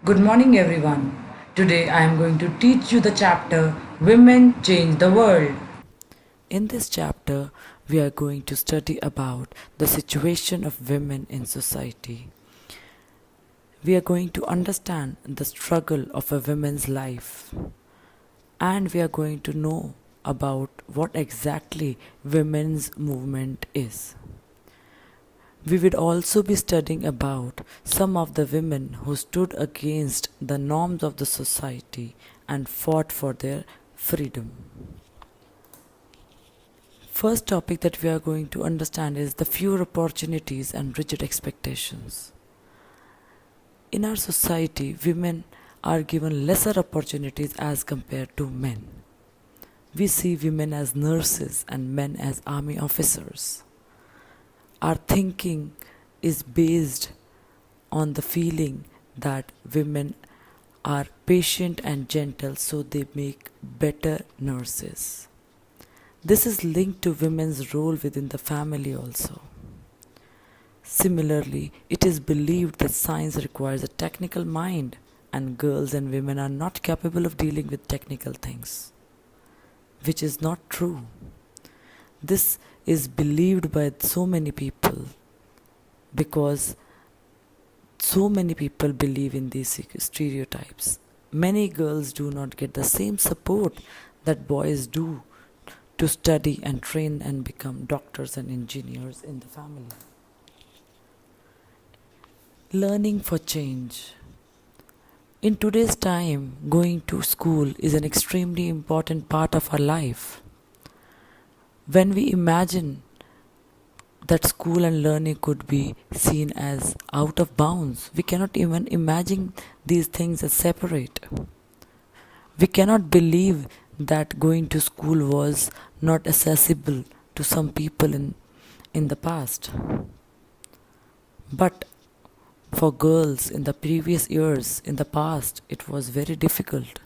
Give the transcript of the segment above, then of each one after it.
Good morning, everyone. Today I am going to teach you the chapter Women Change the World. In this chapter, we are going to study about the situation of women in society. We are going to understand the struggle of a woman's life, and we are going to know about what exactly women's movement is. We will also be studying about some of the women who stood against the norms of the society and fought for their freedom. First topic that we are going to understand is the fewer opportunities and rigid expectations. In our society, women are given lesser opportunities as compared to men. We see women as nurses and men as army officers. Our thinking is based on the feeling that women are patient and gentle, so they make better nurses. This is linked to women's role within the family also. Similarly, it is believed that science requires a technical mind and girls and women are not capable of dealing with technical things, which is not true. This is believed by so many people because so many people believe in these stereotypes. Many girls do not get the same support that boys do to study and train and become doctors and engineers in the family. Learning for change. In today's time, going to school is an extremely important part of our life. When we imagine that school and learning could be seen as out of bounds, we cannot even imagine these things as separate. We cannot believe that going to school was not accessible to some people in the past. But for girls in the previous years, in the past, it was very difficult.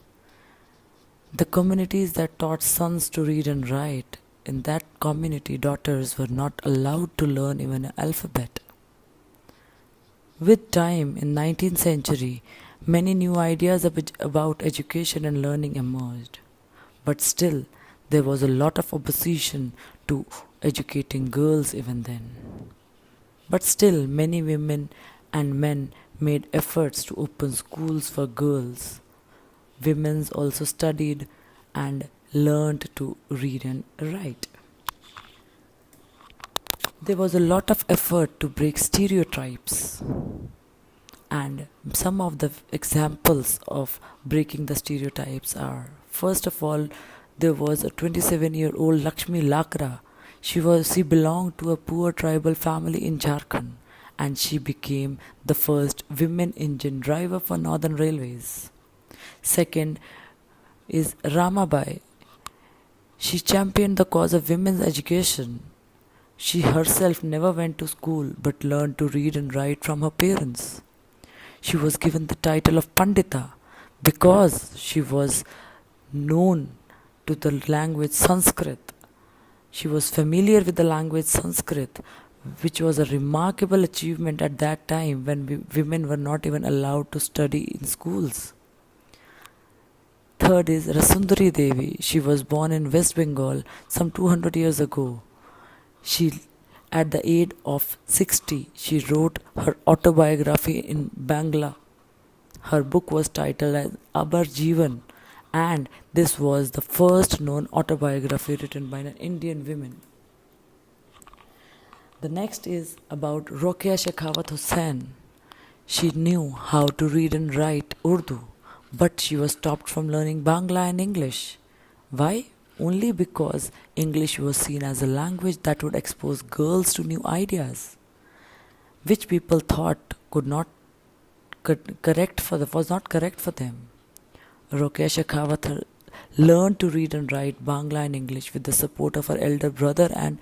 The communities that taught sons to read and write, in that community, daughters were not allowed to learn even an alphabet. With time, in 19th century, many new ideas about education and learning emerged. But still, there was a lot of opposition to educating girls even then. But still, many women and men made efforts to open schools for girls. Women also studied and learned to read and write. There was a lot of effort to break stereotypes. And some of the examples of breaking the stereotypes are, first of all, there was a 27-year-old Lakshmi Lakra. She belonged to a poor tribal family in Jharkhand, and she became the first women engine driver for Northern Railways. Second is Ramabai. She championed the cause of women's education. She herself never went to school but learned to read and write from her parents. She was given the title of Pandita because she was known to the language Sanskrit. She was familiar with the language Sanskrit, which was a remarkable achievement at that time when women were not even allowed to study in schools. Third is Rasundari Devi. She was born in West Bengal some 200 years ago. At the age of 60, she wrote her autobiography in Bangla. Her book was titled as Abar Jeevan, and this was the first known autobiography written by an Indian woman. The next is about Rokeya Shekhawat Hussain. She knew how to read and write Urdu, but she was stopped from learning Bangla and English. Why? Only because English was seen as a language that would expose girls to new ideas, which people thought was not correct for them. Rokeya Shekhawat learned to read and write Bangla and English with the support of her elder brother and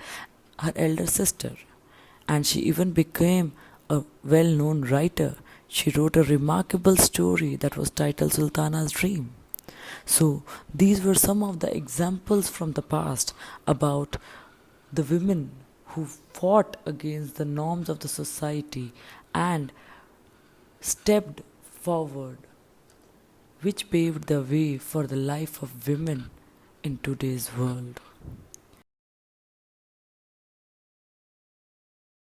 her elder sister, and she even became a well-known writer. She wrote a remarkable story that was titled Sultana's Dream. So these were some of the examples from the past about the women who fought against the norms of the society and stepped forward, which paved the way for the life of women in today's world.